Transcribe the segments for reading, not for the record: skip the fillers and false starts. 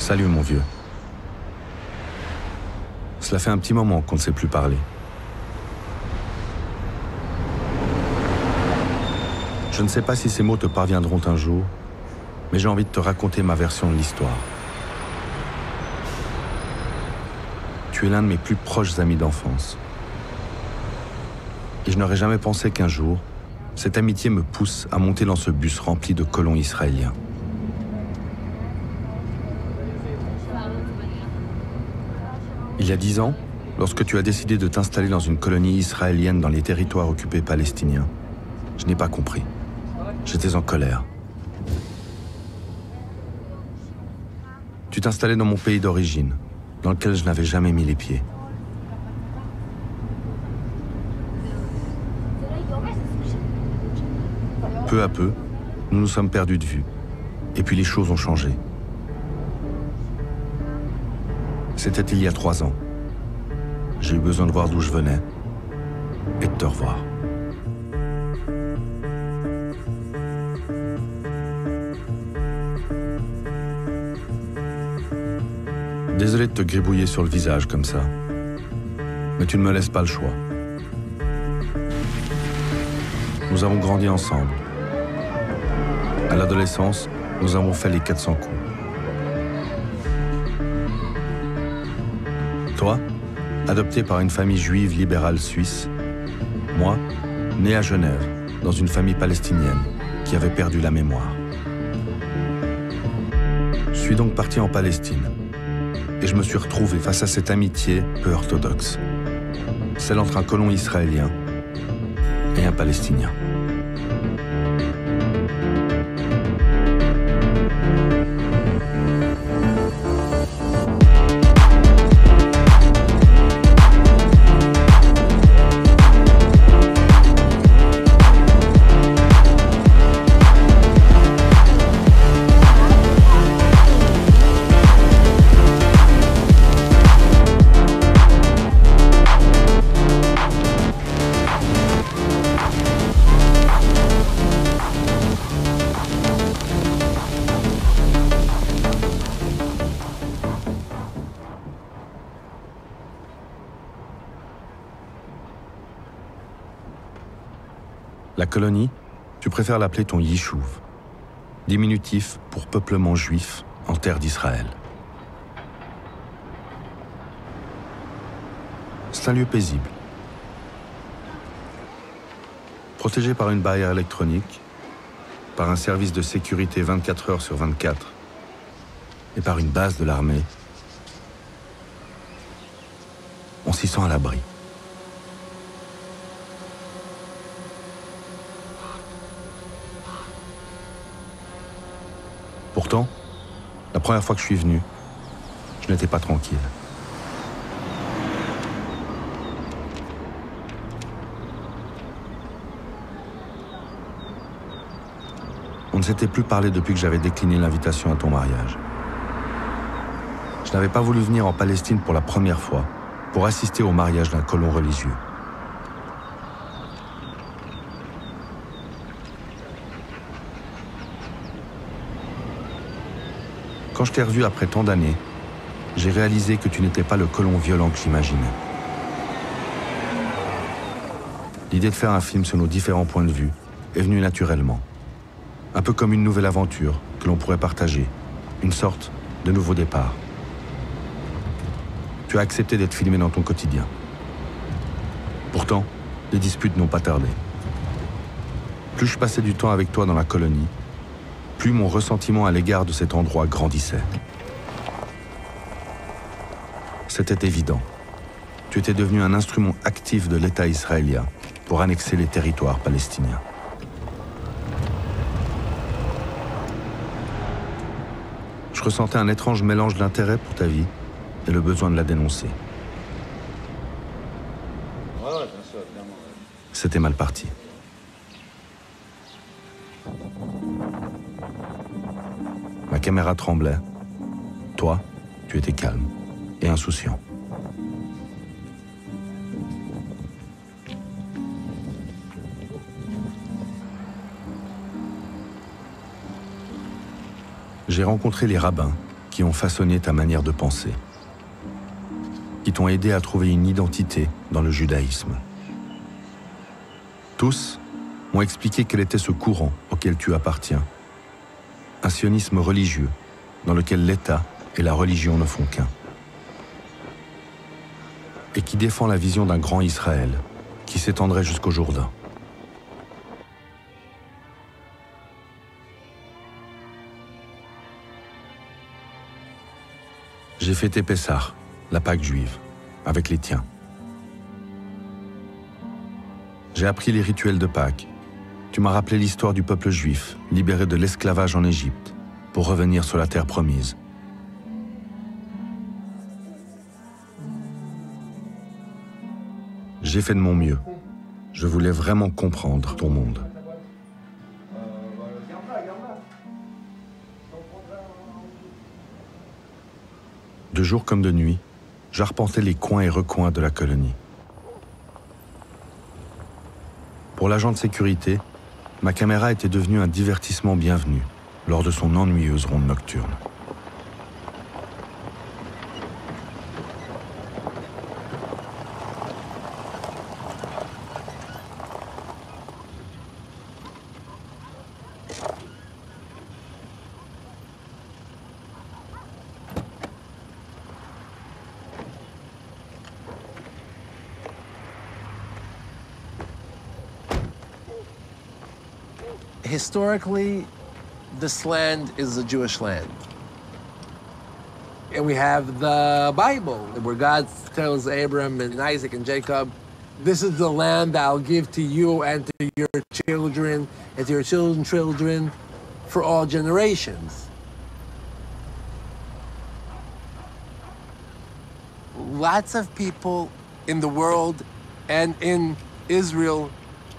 Salut mon vieux. Cela fait un petit moment qu'on ne s'est plus parlé. Je ne sais pas si ces mots te parviendront un jour, mais j'ai envie de te raconter ma version de l'histoire. Tu es l'un de mes plus proches amis d'enfance. Et je n'aurais jamais pensé qu'un jour, cette amitié me pousse à monter dans ce bus rempli de colons israéliens. Il y a 10 ans, lorsque tu as décidé de t'installer dans une colonie israélienne dans les territoires occupés palestiniens, je n'ai pas compris. J'étais en colère. Tu t'installais dans mon pays d'origine, dans lequel je n'avais jamais mis les pieds. Peu à peu, nous nous sommes perdus de vue. Et puis les choses ont changé. C'était il y a 3 ans. J'ai eu besoin de voir d'où je venais et de te revoir. Désolé de te gribouiller sur le visage comme ça, mais tu ne me laisses pas le choix. Nous avons grandi ensemble. À l'adolescence, nous avons fait les 400 coups. Toi, adopté par une famille juive libérale suisse. Moi, né à Genève, dans une famille palestinienne qui avait perdu la mémoire. Je suis donc parti en Palestine. Et je me suis retrouvé face à cette amitié peu orthodoxe. Celle entre un colon israélien et un Palestinien. La colonie, tu préfères l'appeler ton Yishuv, diminutif pour peuplement juif en terre d'Israël. C'est un lieu paisible. Protégé par une barrière électronique, par un service de sécurité 24 heures sur 24 et par une base de l'armée, on s'y sent à l'abri. Pourtant, la première fois que je suis venu, je n'étais pas tranquille. On ne s'était plus parlé depuis que j'avais décliné l'invitation à ton mariage. Je n'avais pas voulu venir en Palestine pour la première fois, pour assister au mariage d'un colon religieux. Quand je t'ai revu après tant d'années, j'ai réalisé que tu n'étais pas le colon violent que j'imaginais. L'idée de faire un film sur nos différents points de vue est venue naturellement. Un peu comme une nouvelle aventure que l'on pourrait partager, une sorte de nouveau départ. Tu as accepté d'être filmé dans ton quotidien. Pourtant, les disputes n'ont pas tardé. Plus je passais du temps avec toi dans la colonie, plus mon ressentiment à l'égard de cet endroit grandissait. C'était évident. Tu étais devenu un instrument actif de l'État israélien pour annexer les territoires palestiniens. Je ressentais un étrange mélange d'intérêt pour ta vie et le besoin de la dénoncer. C'était mal parti. Ma caméra tremblait. Toi, tu étais calme et insouciant. J'ai rencontré les rabbins qui ont façonné ta manière de penser, qui t'ont aidé à trouver une identité dans le judaïsme. Tous m'ont expliqué quel était ce courant auquel tu appartiens, un sionisme religieux dans lequel l'État et la religion ne font qu'un, et qui défend la vision d'un grand Israël qui s'étendrait jusqu'au Jourdain. J'ai fêté Pessah, la Pâque juive, avec les tiens. J'ai appris les rituels de Pâques. Tu m'as rappelé l'histoire du peuple juif, libéré de l'esclavage en Égypte, pour revenir sur la terre promise. J'ai fait de mon mieux. Je voulais vraiment comprendre ton monde. De jour comme de nuit, j'arpentais les coins et recoins de la colonie. Pour l'agent de sécurité, ma caméra était devenue un divertissement bienvenu lors de son ennuyeuse ronde nocturne. Historically, this land is a Jewish land. And we have the Bible, where God tells Abram and Isaac and Jacob, this is the land that I'll give to you and to your children and to your children's children for all generations. Lots of people in the world and in Israel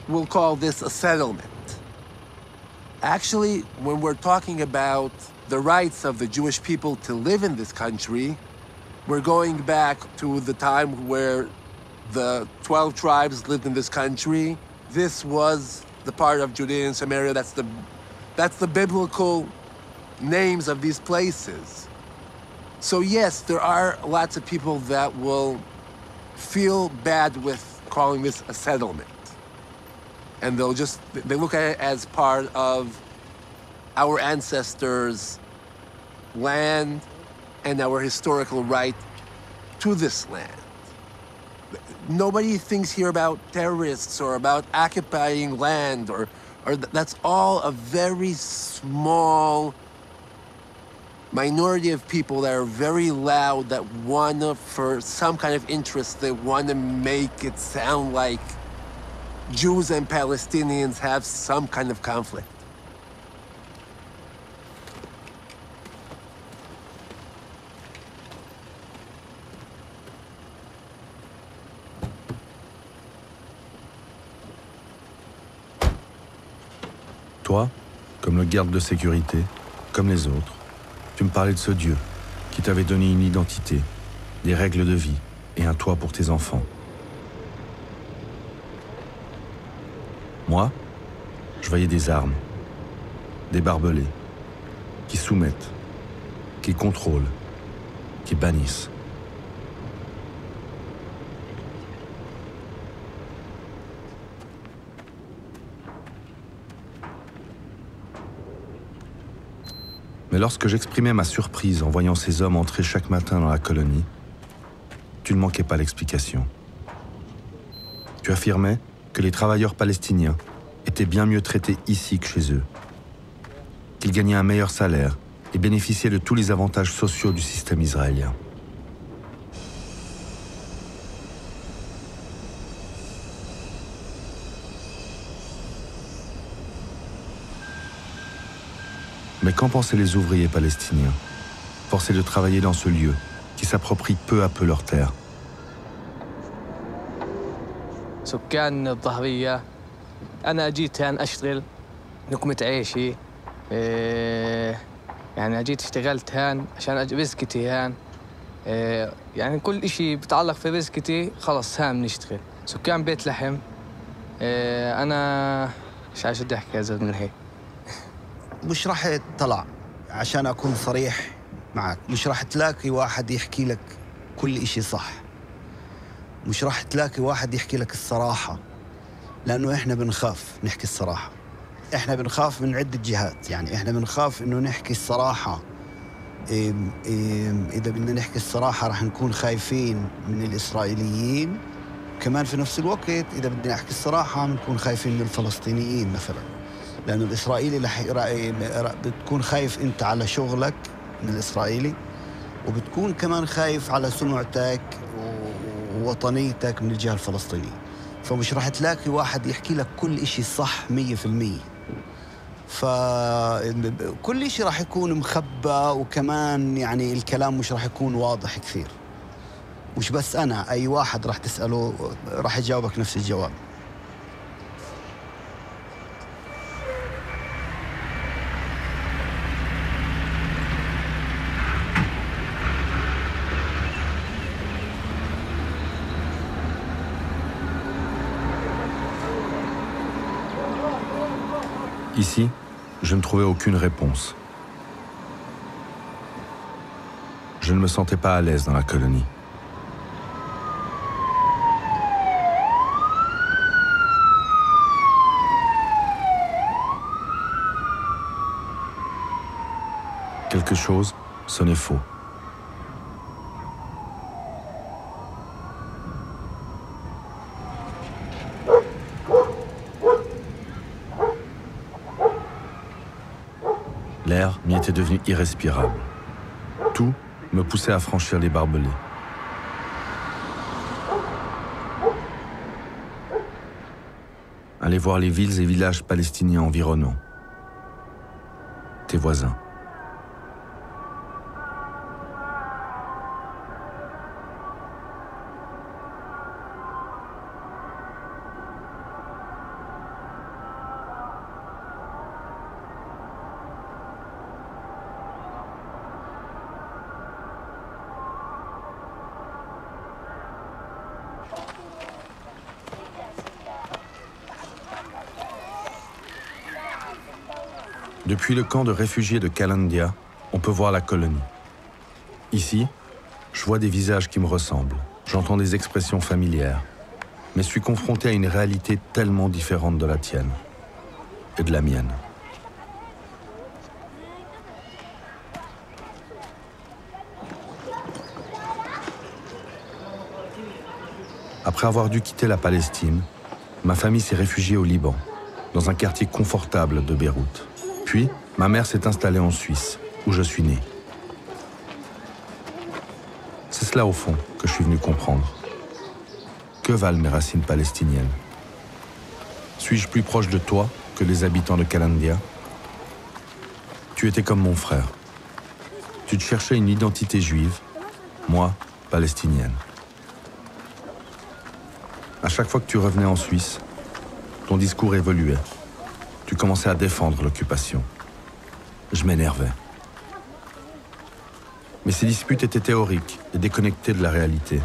will call this a settlement. Actually, when we're talking about the rights of the Jewish people to live in this country, we're going back to the time where the 12 tribes lived in this country. This was the part of Judea and Samaria. That's the biblical names of these places. So yes, there are lots of people that will feel bad with calling this a settlement. And they look at it as part of our ancestors' land and our historical right to this land. Nobody thinks here about terrorists or about occupying land, or that's all a very small minority of people that are very loud, that wanna, for some kind of interest, they wanna make it sound like Jews and Palestinians have some kind of conflict. Toi, comme le garde de sécurité, comme les autres, tu me parlais de ce Dieu qui t'avait donné une identité, des règles de vie et un toit pour tes enfants. Moi, je voyais des armes, des barbelés, qui soumettent, qui contrôlent, qui bannissent. Mais lorsque j'exprimais ma surprise en voyant ces hommes entrer chaque matin dans la colonie, tu ne manquais pas l'explication. Tu affirmais que les travailleurs palestiniens étaient bien mieux traités ici que chez eux, qu'ils gagnaient un meilleur salaire et bénéficiaient de tous les avantages sociaux du système israélien. Mais qu'en pensaient les ouvriers palestiniens, forcés de travailler dans ce lieu qui s'approprie peu à peu leurs terres? سكان الظهرية أنا جيت هان أشتغل نكمة عيشي يعني جيت اشتغلت هان عشان رزقتي هان يعني كل إشي بتعلق في رزقتي خلص هان بنشتغل سكان بيت لحم أنا مش عارف بدي أحكي أزيد من هيك مش راح طلع عشان أكون صريح معك، مش راح تلاقي واحد يحكي لك كل إشي صح، مش راح تلاقي واحد يحكي لك الصراحة، لأنه إحنا بنخاف نحكي الصراحة. إحنا بنخاف من عدة جهات، يعني إحنا بنخاف إنه نحكي الصراحة. إذا بدنا نحكي الصراحة راح نكون خايفين من الإسرائيليين، كمان في نفس الوقت إذا بدنا نحكي الصراحة بنكون خايفين من الفلسطينيين مثلا، لأنه الإسرائيلي بتكون خايف أنت على شغلك من الإسرائيلي، وبتكون كمان خايف على سمعتك ووطنيتك من الجهة الفلسطينية. فمش راح تلاقي واحد يحكي لك كل إشي صح 100%. فكل إشي راح يكون مخبى، وكمان يعني الكلام مش راح يكون واضح كثير. مش بس أنا، أي واحد راح تسأله راح يجاوبك نفس الجواب. Ici, je ne trouvais aucune réponse. Je ne me sentais pas à l'aise dans la colonie. Quelque chose sonnait faux. L'air m'y était devenu irrespirable. Tout me poussait à franchir les barbelés. Aller voir les villes et villages palestiniens environnants. Tes voisins. Depuis le camp de réfugiés de Kalandia, on peut voir la colonie. Ici, je vois des visages qui me ressemblent, j'entends des expressions familières, mais suis confronté à une réalité tellement différente de la tienne et de la mienne. Après avoir dû quitter la Palestine, ma famille s'est réfugiée au Liban, dans un quartier confortable de Beyrouth. Puis, ma mère s'est installée en Suisse, où je suis né. C'est cela, au fond, que je suis venu comprendre. Que valent mes racines palestiniennes? Suis-je plus proche de toi que les habitants de Kalandia? Tu étais comme mon frère. Tu te cherchais une identité juive, moi, palestinienne. À chaque fois que tu revenais en Suisse, ton discours évoluait. Tu commençais à défendre l'occupation. Je m'énervais. Mais ces disputes étaient théoriques et déconnectées de la réalité.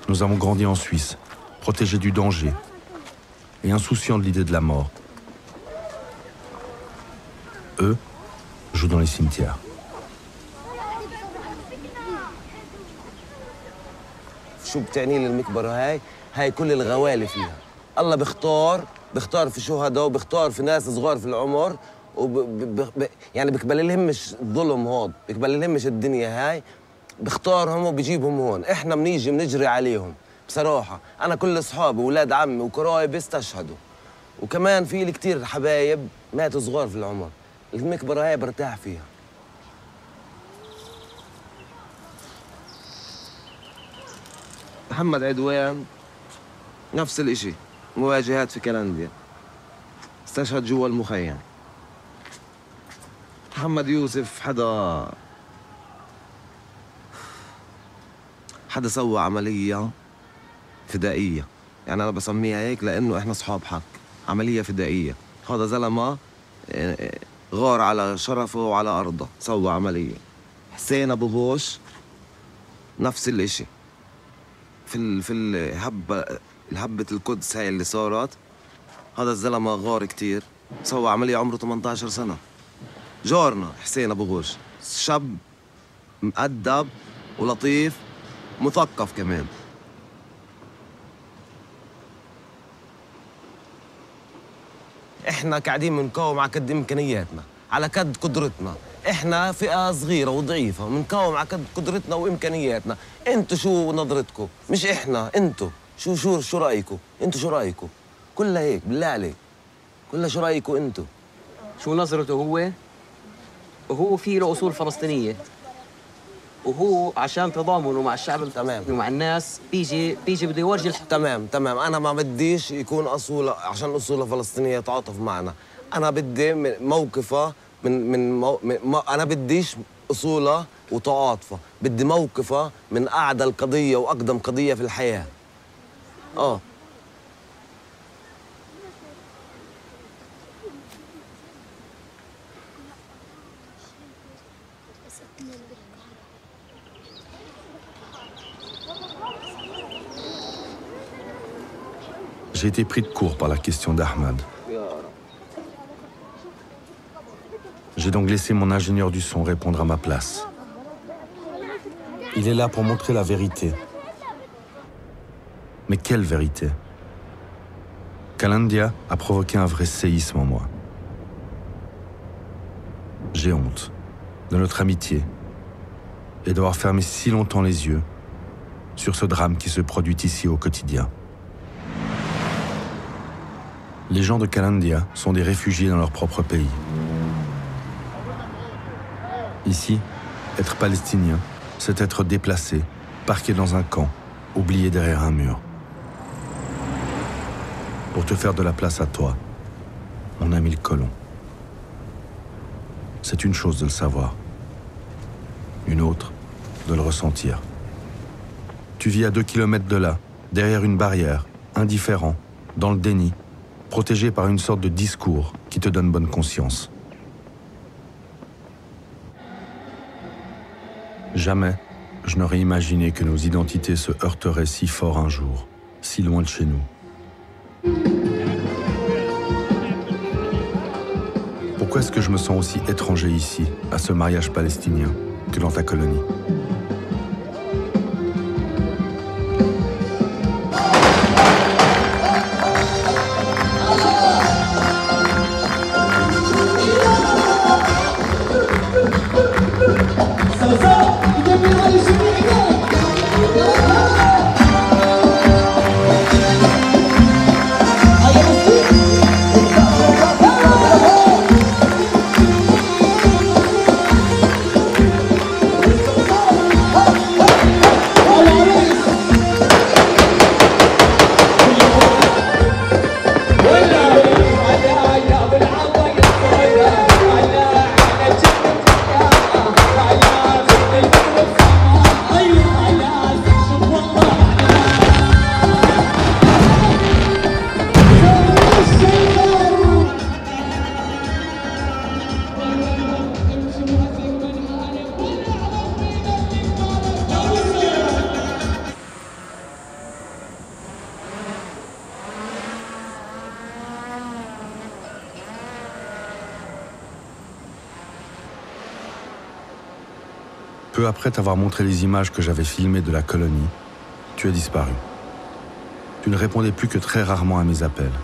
Nous avons grandi en Suisse, protégés du danger et insouciants de l'idée de la mort. Eux jouent dans les cimetières. شو بتعني لي المقبرة هاي كل الغوالي فيها. الله بيختار في شهداء وبيختار في ناس صغار في العمر يعني بيقبل لهمش الظلم هون، بيقبل لهمش الدنيا هاي، بيختارهم وبيجيبهم هون. احنا بنجري عليهم بصراحة. أنا كل أصحابي وولاد عمي وقرايبي استشهدوا، وكمان في لي كتير حبايب ماتوا صغار في العمر. المقبرة هاي برتاح فيها. محمد عدوان نفس الاشي، مواجهات في كالنديا، استشهد جوا المخيم. محمد يوسف حدا سوى عملية فدائية، يعني أنا بسميها هيك لأنه إحنا صحاب حق. عملية فدائية. هذا زلمة غار على شرفه وعلى أرضه، سوى عملية. حسين أبو غوش نفس الاشي. في الهبة القدس هاي اللي صارت، هذا الزلمة غار كتير، سوى عملية عمره 18 سنة. جارنا حسين أبو غوش شاب مؤدب ولطيف مثقف كمان. احنا قاعدين بنقاوم على قد امكانياتنا، على قد قدرتنا. احنا فئة صغيرة وضعيفة بنقاوم على قد قدرتنا وامكانياتنا. انتوا شو نظرتكم؟ مش احنا، انتوا شو رأيكم؟ انتوا شو رأيكم؟ كلها هيك بالله عليك. كلها شو رأيكم انتوا؟ شو نظرته هو؟ وهو في له اصول فلسطينيه، وهو عشان تضامنه مع الشعب تمام ومع الناس بيجي بده يورجي تمام انا ما بديش يكون اصوله عشان اصوله فلسطينيه يتعاطف معنا. انا بدي موقفه انا بديش اصوله وتعاطفه، بدي موقفه من اعدى القضيه واقدم قضيه في الحياه. J'ai été pris de court par la question d'Ahmad. J'ai donc laissé mon ingénieur du son répondre à ma place. Il est là pour montrer la vérité. Mais quelle vérité? Qalandia a provoqué un vrai séisme en moi. J'ai honte de notre amitié et d'avoir fermé si longtemps les yeux sur ce drame qui se produit ici au quotidien. Les gens de Qalandia sont des réfugiés dans leur propre pays. Ici, être palestinien, c'est être déplacé, parqué dans un camp, oublié derrière un mur. Pour te faire de la place à toi, on a mis le colon. C'est une chose de le savoir, une autre de le ressentir. Tu vis à 2 kilomètres de là, derrière une barrière, indifférent, dans le déni, protégé par une sorte de discours qui te donne bonne conscience. Jamais je n'aurais imaginé que nos identités se heurteraient si fort un jour, si loin de chez nous. Pourquoi est-ce que je me sens aussi étranger ici, à ce mariage palestinien, que dans ta colonie ? Peu après t'avoir montré les images que j'avais filmées de la colonie, tu as disparu. Tu ne répondais plus que très rarement à mes appels.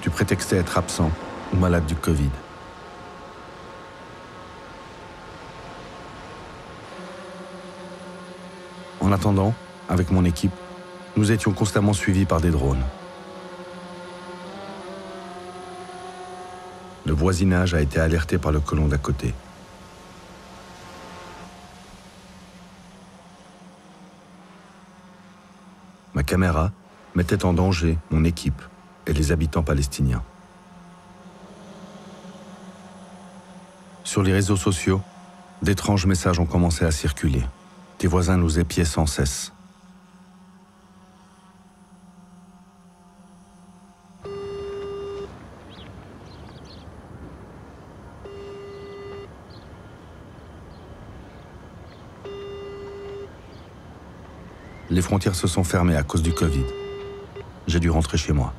Tu prétextais être absent ou malade du Covid. En attendant, avec mon équipe, nous étions constamment suivis par des drones. Le voisinage a été alerté par le colon d'à côté. Ma caméra mettait en danger mon équipe et les habitants palestiniens. Sur les réseaux sociaux, d'étranges messages ont commencé à circuler. Tes voisins nous épiaient sans cesse. Les frontières se sont fermées à cause du Covid. J'ai dû rentrer chez moi.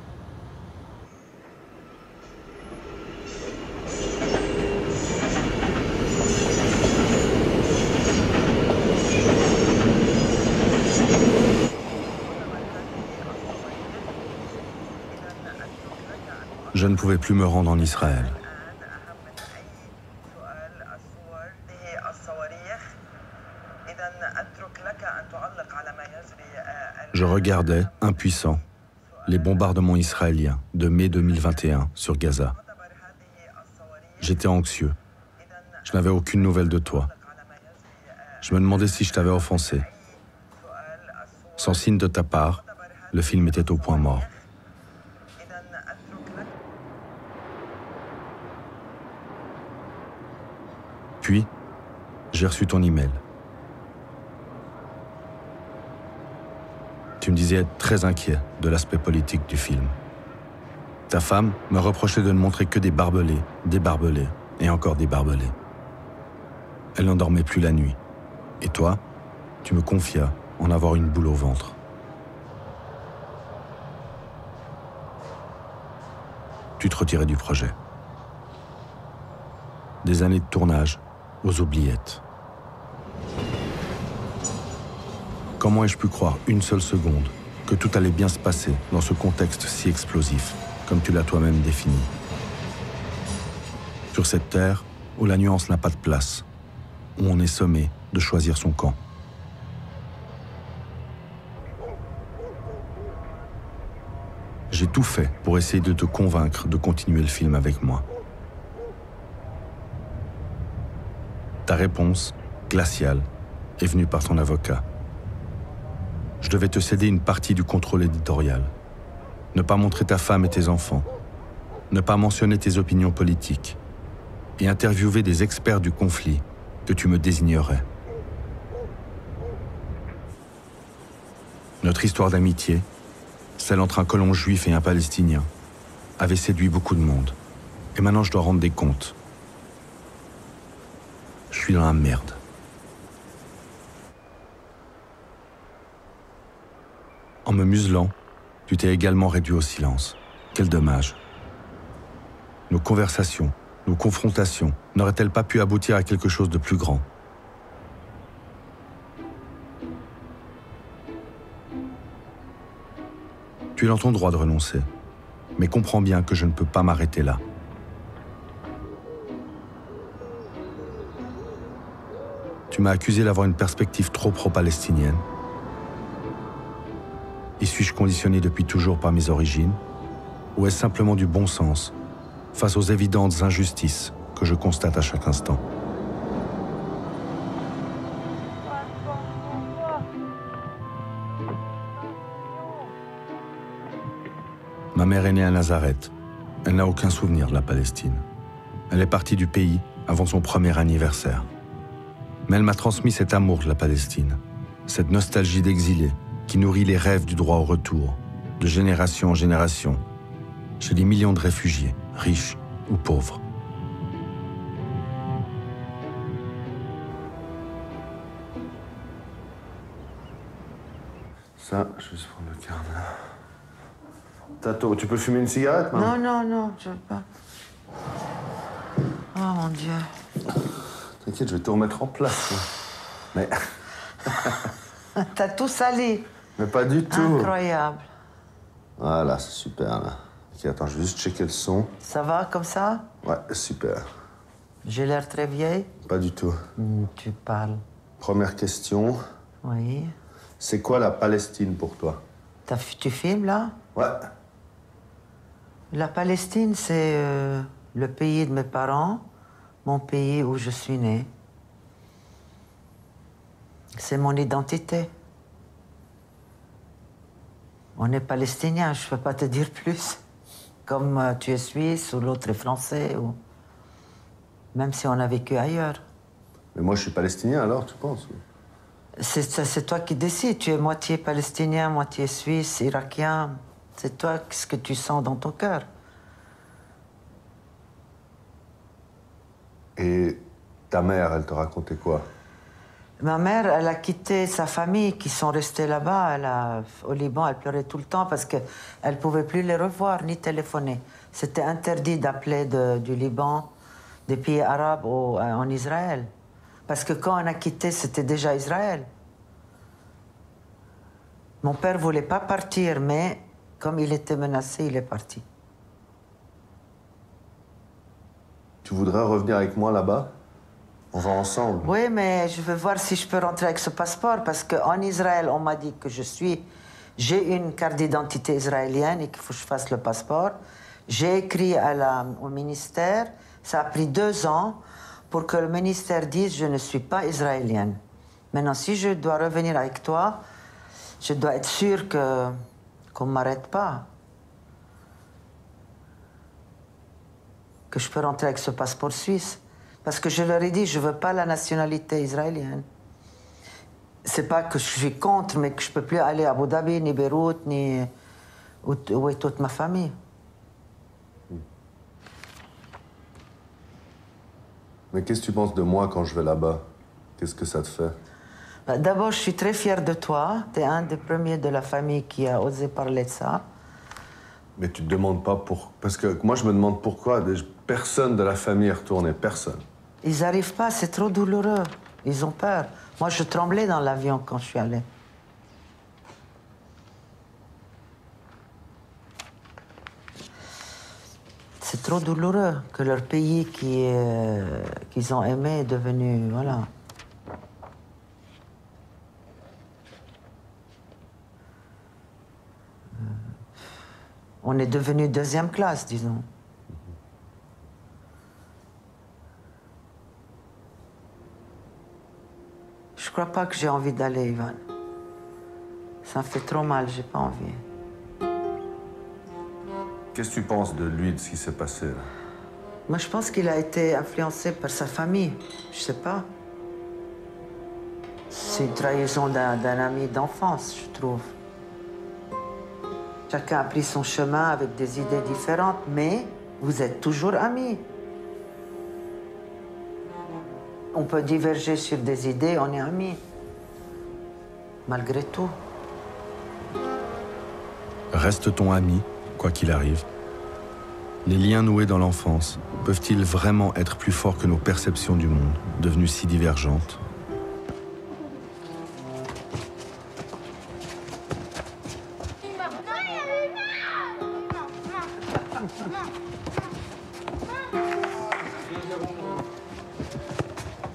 Je ne pouvais plus me rendre en Israël. Je regardais, impuissant, les bombardements israéliens de mai 2021 sur Gaza. J'étais anxieux. Je n'avais aucune nouvelle de toi. Je me demandais si je t'avais offensé. Sans signe de ta part, le film était au point mort. Puis, j'ai reçu ton email. Tu me disais être très inquiet de l'aspect politique du film. Ta femme me reprochait de ne montrer que des barbelés et encore des barbelés. Elle n'endormait plus la nuit. Et toi, tu me confias en avoir une boule au ventre. Tu te retirais du projet. Des années de tournage aux oubliettes. Comment ai-je pu croire une seule seconde que tout allait bien se passer dans ce contexte si explosif, comme tu l'as toi-même défini? Sur cette terre où la nuance n'a pas de place, où on est sommé de choisir son camp. J'ai tout fait pour essayer de te convaincre de continuer le film avec moi. Ta réponse, glaciale, est venue par ton avocat. Je devais te céder une partie du contrôle éditorial. Ne pas montrer ta femme et tes enfants. Ne pas mentionner tes opinions politiques. Et interviewer des experts du conflit que tu me désignerais. Notre histoire d'amitié, celle entre un colon juif et un Palestinien, avait séduit beaucoup de monde. Et maintenant je dois rendre des comptes. Je suis dans la merde. En me muselant, tu t'es également réduit au silence. Quel dommage. Nos conversations, nos confrontations, n'auraient-elles pas pu aboutir à quelque chose de plus grand? Tu es dans ton droit de renoncer, mais comprends bien que je ne peux pas m'arrêter là. Tu m'as accusé d'avoir une perspective trop pro-palestinienne. Y suis-je conditionné depuis toujours par mes origines? Ou est-ce simplement du bon sens face aux évidentes injustices que je constate à chaque instant? Ma mère est née à Nazareth. Elle n'a aucun souvenir de la Palestine. Elle est partie du pays avant son premier anniversaire. Mais elle m'a transmis cet amour de la Palestine, cette nostalgie d'exilé qui nourrit les rêves du droit au retour, de génération en génération, chez des millions de réfugiés, riches ou pauvres. Ça, je vais juste prendre le carnet. Tato, tu peux fumer une cigarette, maman? Non, je veux pas. Oh mon Dieu. T'inquiète, je vais tout remettre en place. Mais... T'as tout salé. Mais pas du tout. Incroyable. Voilà, c'est super, là. Ok, attends, je vais juste checker le son. Ça va comme ça? Ouais, super. J'ai l'air très vieille? Pas du tout. Tu parles. Première question. Oui. C'est quoi la Palestine pour toi? Tu filmes, là? Ouais. La Palestine, c'est le pays de mes parents, mon pays où je suis née. C'est mon identité. On est palestinien, je ne peux pas te dire plus. Comme tu es suisse ou l'autre est français, ou... même si on a vécu ailleurs. Mais moi, je suis palestinien, alors, tu penses? C'est toi qui décides. Tu es moitié palestinien, moitié suisse, irakien. C'est toi ce que tu sens dans ton cœur. Et ta mère, elle te racontait quoi? Ma mère, elle a quitté sa famille qui sont restés là-bas. Au Liban, elle pleurait tout le temps parce qu'elle ne pouvait plus les revoir ni téléphoner. C'était interdit d'appeler du Liban, des pays arabes en Israël. Parce que quand on a quitté, c'était déjà Israël. Mon père ne voulait pas partir, mais comme il était menacé, il est parti. Tu voudrais revenir avec moi là-bas? On va ensemble. Oui, mais je veux voir si je peux rentrer avec ce passeport, parce qu'en Israël, on m'a dit que j'ai une carte d'identité israélienne et qu'il faut que je fasse le passeport. J'ai écrit au ministère, ça a pris 2 ans pour que le ministère dise je ne suis pas israélienne. Maintenant, si je dois revenir avec toi, je dois être sûre qu'on ne m'arrête pas. Que je peux rentrer avec ce passeport suisse. Parce que je leur ai dit, je ne veux pas la nationalité israélienne. C'est pas que je suis contre, mais que je ne peux plus aller à Abu Dhabi, ni Beyrouth, ni où est toute ma famille. Mais qu'est-ce que tu penses de moi quand je vais là-bas? Qu'est-ce que ça te fait? D'abord, je suis très fière de toi. Tu es un des premiers de la famille qui a osé parler de ça. Mais tu te demandes pas pourquoi. Parce que moi, je me demande pourquoi. Personne de la famille est retourné. Personne. Ils n'arrivent pas, c'est trop douloureux. Ils ont peur. Moi, je tremblais dans l'avion quand je suis allée. C'est trop douloureux que leur pays qu'ils ont aimé est devenu... Voilà. On est devenu 2e classe, disons. Je crois pas que j'ai envie d'aller, Ivan. Ça me fait trop mal, j'ai pas envie. Qu'est-ce que tu penses de lui, de ce qui s'est passé là? Moi, je pense qu'il a été influencé par sa famille. Je sais pas. C'est une trahison d'un ami d'enfance, je trouve. Chacun a pris son chemin avec des idées différentes, mais vous êtes toujours amis. On peut diverger sur des idées, on est amis. Malgré tout. Reste ton ami, quoi qu'il arrive. Les liens noués dans l'enfance peuvent-ils vraiment être plus forts que nos perceptions du monde, devenues si divergentes?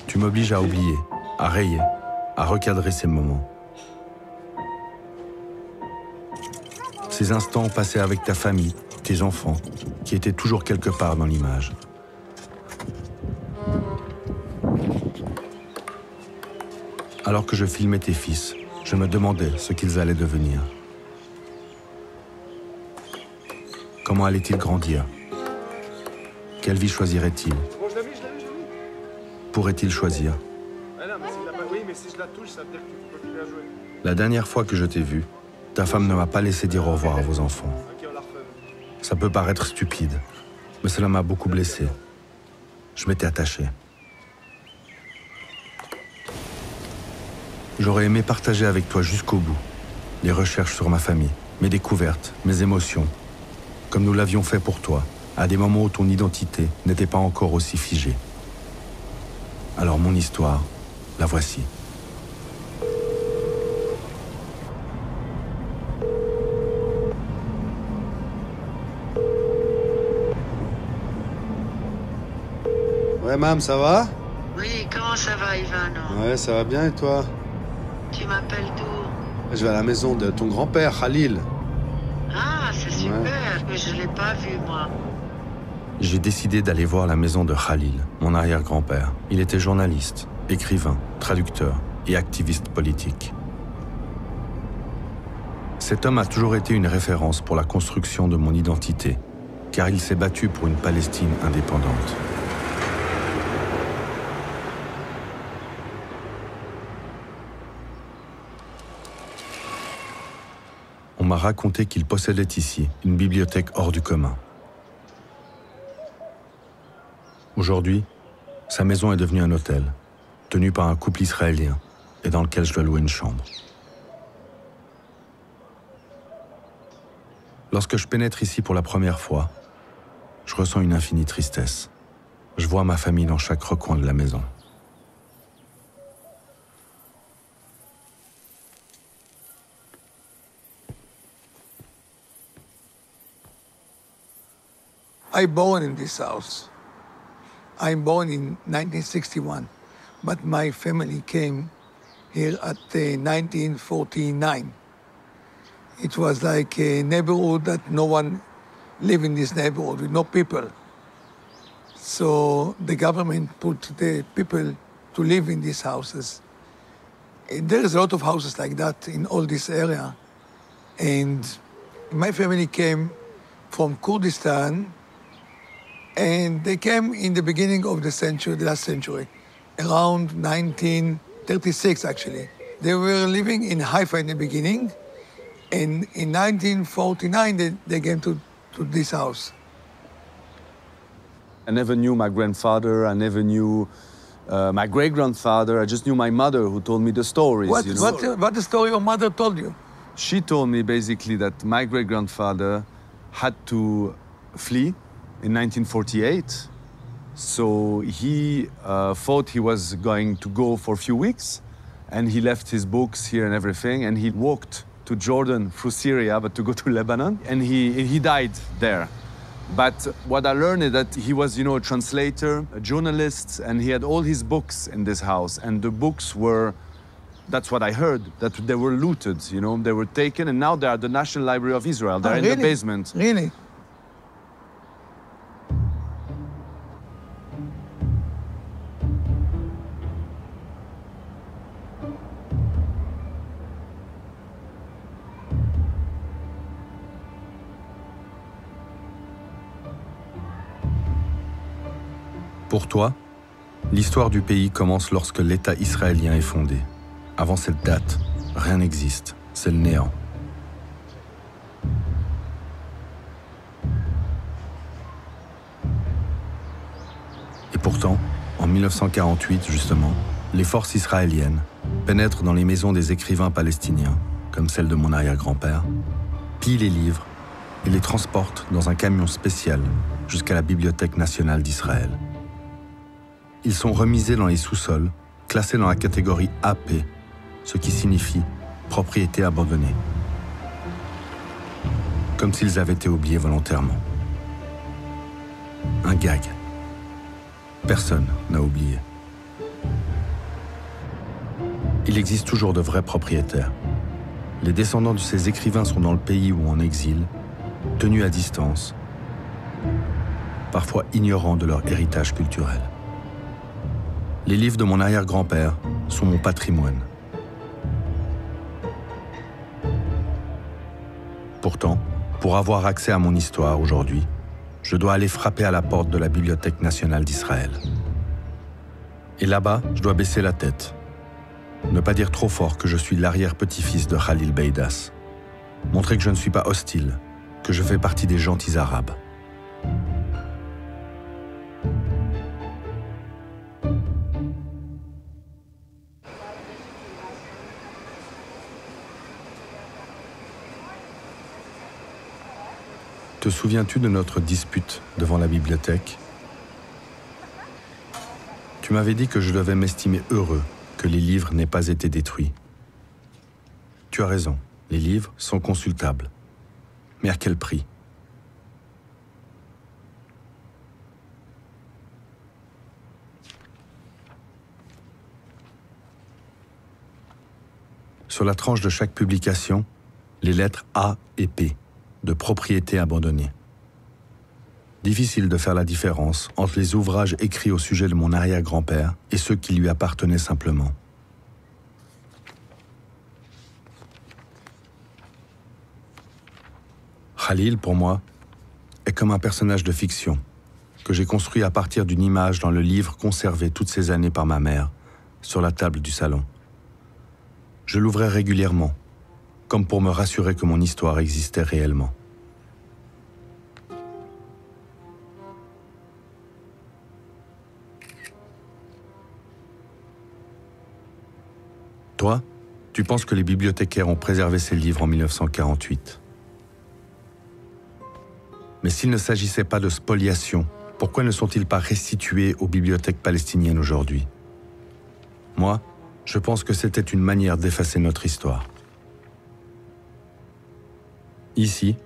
Tu m'obliges à oublier, à rayer, à recadrer ces moments. Ces instants passés avec ta famille, tes enfants, qui étaient toujours quelque part dans l'image. Alors que je filmais tes fils, je me demandais ce qu'ils allaient devenir. Comment allaient-ils grandir? Quelle vie choisiraient-ils? Pourraient-ils choisir? La dernière fois que je t'ai vu, ta femme ne m'a pas laissé dire au revoir à vos enfants. Ça peut paraître stupide, mais cela m'a beaucoup blessé. Je m'étais attaché. J'aurais aimé partager avec toi jusqu'au bout les recherches sur ma famille, mes découvertes, mes émotions, comme nous l'avions fait pour toi, à des moments où ton identité n'était pas encore aussi figée. Alors mon histoire, la voici. Ouais, Mam, ça va? Oui, comment ça va, Ivan? Ouais, ça va bien et toi? Tu m'appelles d'où? Je vais à la maison de ton grand-père, Khalil. Ah, c'est super, mais je ne l'ai pas vu, moi. J'ai décidé d'aller voir la maison de Khalil, mon arrière-grand-père. Il était journaliste, écrivain, traducteur et activiste politique. Cet homme a toujours été une référence pour la construction de mon identité, car il s'est battu pour une Palestine indépendante. On m'a raconté qu'il possédait ici une bibliothèque hors du commun. Aujourd'hui, sa maison est devenue un hôtel, tenu par un couple israélien et dans lequel je dois louer une chambre. Lorsque je pénètre ici pour la première fois, je ressens une infinie tristesse. Je vois ma famille dans chaque recoin de la maison. I born in this house. I'm born in 1961, but my family came here at 1949. It was like a neighborhood that no one lived in this neighborhood with no people. So the government put the people to live in these houses. There is a lot of houses like that in all this area. And my family came from Kurdistan, and they came in the beginning of the century, the last century, around 1936 actually. They were living in Haifa in the beginning, and in 1949 they came to this house. I never knew my grandfather, I never knew my great-grandfather, I just knew my mother who told me the stories. What the story your mother told you? She told me basically that my great-grandfather had to flee in 1948. So he thought he was going to go for a few weeks, and he left his books here and everything, and he walked to Jordan through Syria, but to go to Lebanon, and he died there. But what I learned is that he was, a translator, a journalist, and he had all his books in this house, and the books were, that's what I heard, that they were looted, they were taken, and now they are at the National Library of Israel. They're in the basement. Really? Pour toi, l'histoire du pays commence lorsque l'État israélien est fondé. Avant cette date, rien n'existe, c'est le néant. Et pourtant, en 1948 justement, les forces israéliennes pénètrent dans les maisons des écrivains palestiniens, comme celle de mon arrière-grand-père, pillent les livres et les transportent dans un camion spécial jusqu'à la Bibliothèque nationale d'Israël. Ils sont remisés dans les sous-sols, classés dans la catégorie AP, ce qui signifie propriété abandonnée. Comme s'ils avaient été oubliés volontairement. Un gag. Personne n'a oublié. Il existe toujours de vrais propriétaires. Les descendants de ces écrivains sont dans le pays ou en exil, tenus à distance, parfois ignorants de leur héritage culturel. Les livres de mon arrière-grand-père sont mon patrimoine. Pourtant, pour avoir accès à mon histoire aujourd'hui, je dois aller frapper à la porte de la Bibliothèque nationale d'Israël. Et là-bas, je dois baisser la tête. Ne pas dire trop fort que je suis l'arrière-petit-fils de Khalil Beidas. Montrer que je ne suis pas hostile, que je fais partie des gentils arabes. Te souviens-tu de notre dispute devant la bibliothèque? Tu m'avais dit que je devais m'estimer heureux que les livres n'aient pas été détruits. Tu as raison, les livres sont consultables. Mais à quel prix? Sur la tranche de chaque publication, les lettres A et P, de propriété abandonnée. Difficile de faire la différence entre les ouvrages écrits au sujet de mon arrière-grand-père et ceux qui lui appartenaient simplement. Khalil, pour moi, est comme un personnage de fiction que j'ai construit à partir d'une image dans le livre conservé toutes ces années par ma mère, sur la table du salon. Je l'ouvrais régulièrement, comme pour me rassurer que mon histoire existait réellement. Toi, tu penses que les bibliothécaires ont préservé ces livres en 1948. Mais s'il ne s'agissait pas de spoliation, pourquoi ne sont-ils pas restitués aux bibliothèques palestiniennes aujourd'hui? Moi, je pense que c'était une manière d'effacer notre histoire. Ici,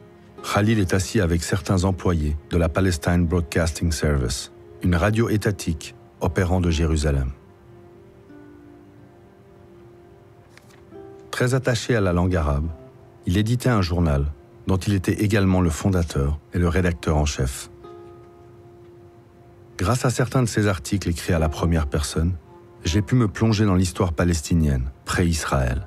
Khalil est assis avec certains employés de la Palestine Broadcasting Service, une radio étatique opérant de Jérusalem. Très attaché à la langue arabe, il éditait un journal dont il était également le fondateur et le rédacteur en chef. Grâce à certains de ses articles écrits à la première personne, j'ai pu me plonger dans l'histoire palestinienne, pré-Israël.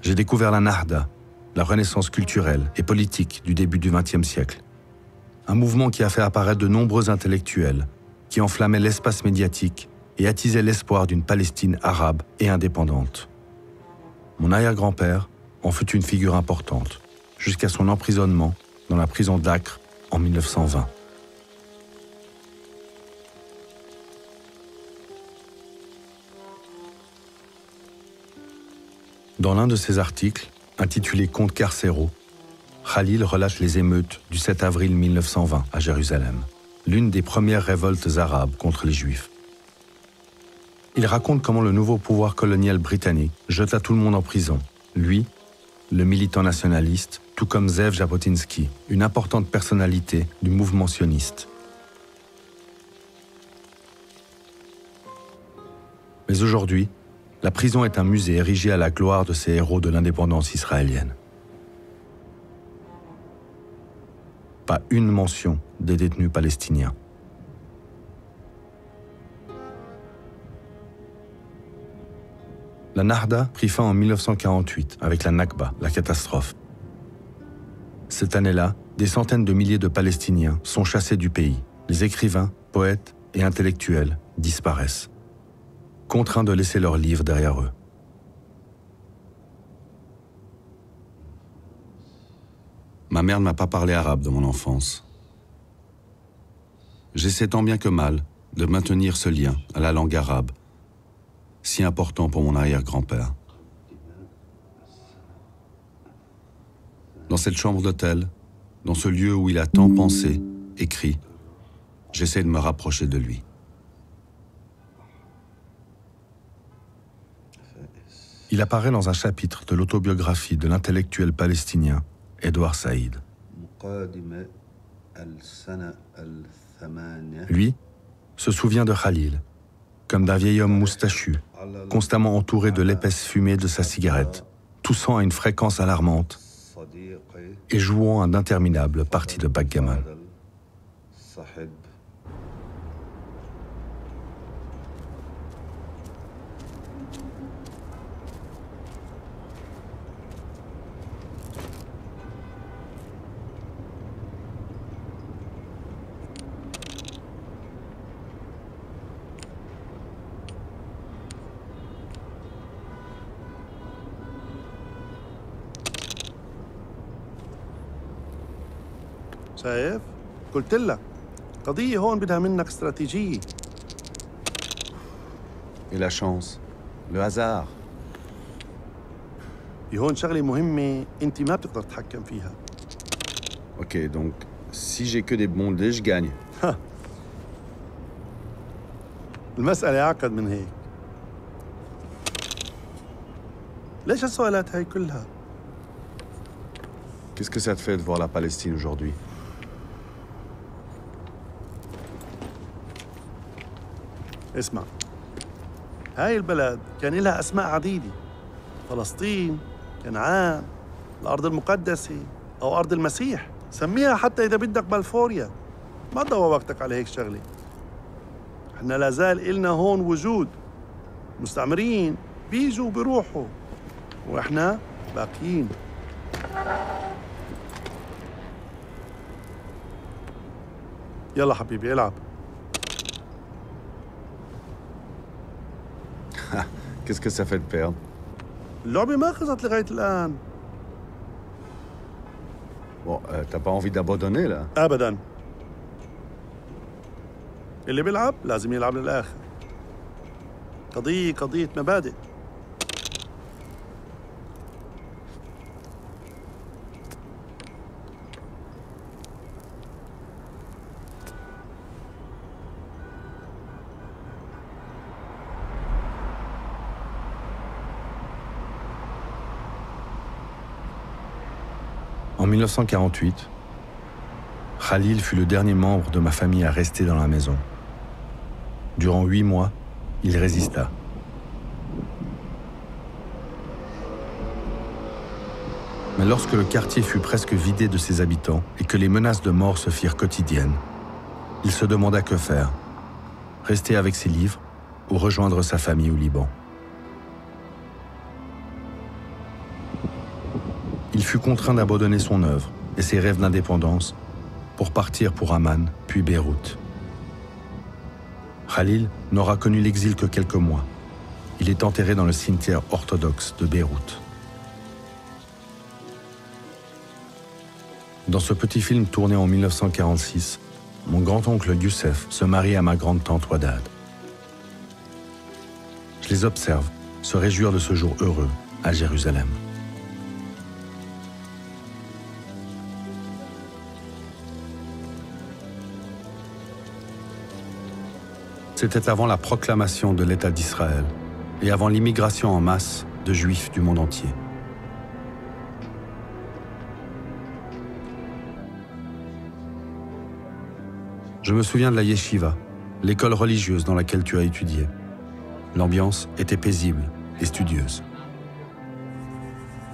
J'ai découvert la Nahda, la renaissance culturelle et politique du début du XXe siècle. Un mouvement qui a fait apparaître de nombreux intellectuels, qui enflammait l'espace médiatique et attisait l'espoir d'une Palestine arabe et indépendante. Mon arrière-grand-père en fut une figure importante, jusqu'à son emprisonnement dans la prison d'Acre en 1920. Dans l'un de ses articles, intitulé « Contes carcéraux », Khalil relate les émeutes du 7 avril 1920 à Jérusalem, l'une des premières révoltes arabes contre les Juifs. Il raconte comment le nouveau pouvoir colonial britannique jeta tout le monde en prison. Lui, le militant nationaliste, tout comme Zev Jabotinsky, une importante personnalité du mouvement sioniste. Mais aujourd'hui, la prison est un musée érigé à la gloire de ces héros de l'indépendance israélienne. Pas une mention des détenus palestiniens. La Nahda prit fin en 1948 avec la Nakba, la catastrophe. Cette année-là, des centaines de milliers de Palestiniens sont chassés du pays. Les écrivains, poètes et intellectuels disparaissent, contraints de laisser leurs livres derrière eux. Ma mère ne m'a pas parlé arabe de mon enfance. J'essaie tant bien que mal de maintenir ce lien à la langue arabe, si important pour mon arrière-grand-père. Dans cette chambre d'hôtel, dans ce lieu où il a tant pensé, écrit, j'essaie de me rapprocher de lui. Il apparaît dans un chapitre de l'autobiographie de l'intellectuel palestinien Edouard Saïd. Lui se souvient de Khalil, comme d'un vieil homme moustachu, constamment entouré de l'épaisse fumée de sa cigarette, toussant à une fréquence alarmante et jouant un interminable partie de backgammon. شايف؟ قلت لك قضية هون بدها منك استراتيجية. Et la chance, le hasard. في هون شغلة مهمة أنت ما بتقدر تتحكم فيها. Ok, donc si j'ai que des bons dés, je gagne. المسألة أعقد من هيك. ليش هالسؤالات هاي كلها؟ Qu'est-ce que ça te fait de voir la Palestine aujourd'hui? اسمع، هاي البلد كان لها أسماء عديدة. فلسطين، كنعان، الأرض المقدسة، أو أرض المسيح. سميها حتى إذا بدك بلفوريا. ما تضوى وقتك على هيك شغلة. احنا لازال إلنا هون وجود. مستعمرين بيجوا وبيروحوا، وإحنا باقيين. يلا حبيبي العب. Qu'est-ce que ça fait de perdre? اللعبة ما خلصت لغاية الآن. Bon, t'as pas envie d'abandonner là? أبداً. اللي بيلعب لازم يلعب للآخر. قضية مبادئ. En 1948, Khalil fut le dernier membre de ma famille à rester dans la maison. Durant 8 mois, il résista. Mais lorsque le quartier fut presque vidé de ses habitants et que les menaces de mort se firent quotidiennes, il se demanda que faire. Rester avec ses livres ou rejoindre sa famille au Liban. Il fut contraint d'abandonner son œuvre et ses rêves d'indépendance pour partir pour Amman, puis Beyrouth. Khalil n'aura connu l'exil que quelques mois. Il est enterré dans le cimetière orthodoxe de Beyrouth. Dans ce petit film tourné en 1946, mon grand-oncle Youssef se marie à ma grande-tante Wadad. Je les observe se réjouir de ce jour heureux à Jérusalem. C'était avant la proclamation de l'État d'Israël et avant l'immigration en masse de Juifs du monde entier. Je me souviens de la yeshiva, l'école religieuse dans laquelle tu as étudié. L'ambiance était paisible et studieuse.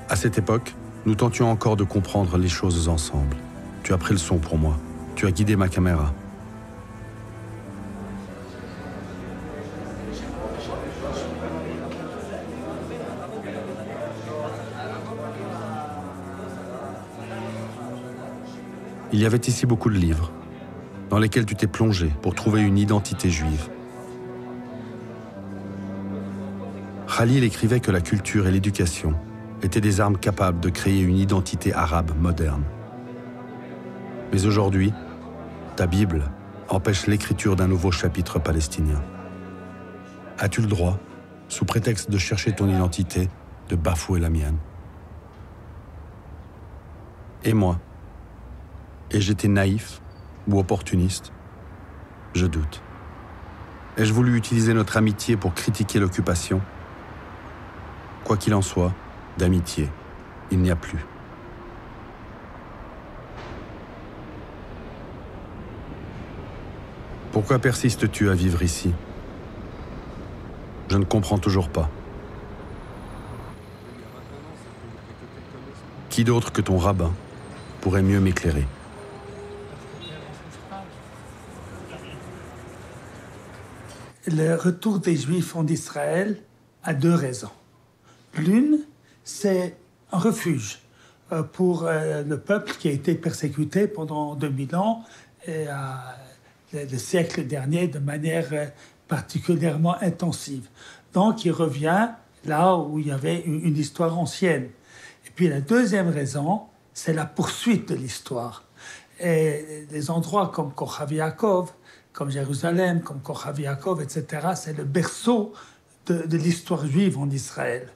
À cette époque, nous tentions encore de comprendre les choses ensemble. Tu as pris le son pour moi. Tu as guidé ma caméra. Il y avait ici beaucoup de livres, dans lesquels tu t'es plongé pour trouver une identité juive. Khalil écrivait que la culture et l'éducation étaient des armes capables de créer une identité arabe moderne. Mais aujourd'hui, ta Bible empêche l'écriture d'un nouveau chapitre palestinien. As-tu le droit, sous prétexte de chercher ton identité, de bafouer la mienne? Et moi? Et j'étais naïf ou opportuniste? Je doute. Ai-je voulu utiliser notre amitié pour critiquer l'occupation? Quoi qu'il en soit, d'amitié, il n'y a plus. Pourquoi persistes-tu à vivre ici? Je ne comprends toujours pas. Qui d'autre que ton rabbin pourrait mieux m'éclairer? Le retour des Juifs en Israël a deux raisons. L'une, c'est un refuge pour le peuple qui a été persécuté pendant 2000 ans et le siècle dernier de manière particulièrement intensive. Donc, il revient là où il y avait une histoire ancienne. Et puis la deuxième raison, c'est la poursuite de l'histoire. Et des endroits comme Kochav Yaakov, comme Jérusalem, comme Kochav Yaakov, etc., c'est le berceau de l'histoire juive en Israël.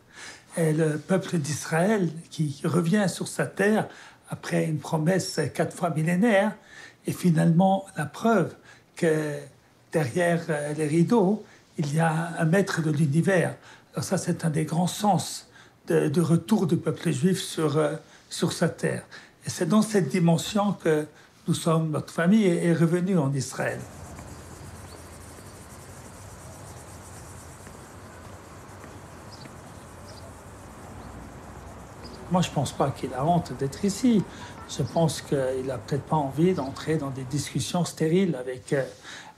Et le peuple d'Israël qui revient sur sa terre après une promesse 4 fois millénaire est finalement la preuve que derrière les rideaux, il y a un maître de l'univers. Alors ça, c'est un des grands sens de retour du peuple juif sur sa terre. Et c'est dans cette dimension que notre famille est revenue en Israël. Moi, je ne pense pas qu'il a honte d'être ici. Je pense qu'il n'a peut-être pas envie d'entrer dans des discussions stériles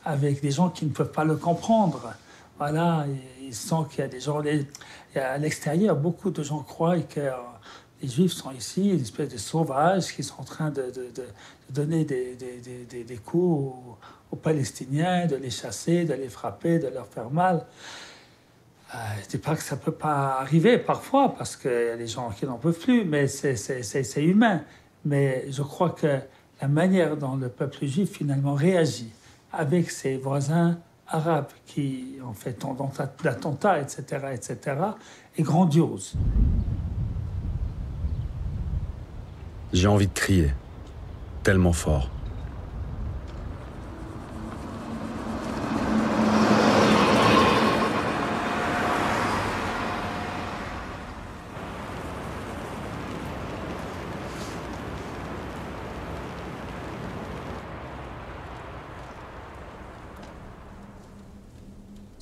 avec des gens qui ne peuvent pas le comprendre. Voilà, il sent qu'il y a des gens... À l'extérieur, beaucoup de gens croient que les Juifs sont ici, une espèce de sauvages qui sont en train de donner des coups aux Palestiniens, de les chasser, de les frapper, de leur faire mal. Je ne dis pas que ça ne peut pas arriver parfois, parce qu'il y a des gens qui n'en peuvent plus, mais c'est humain. Mais je crois que la manière dont le peuple juif finalement réagit avec ses voisins arabes qui ont fait tant d'attentats, etc., est grandiose. J'ai envie de crier, tellement fort.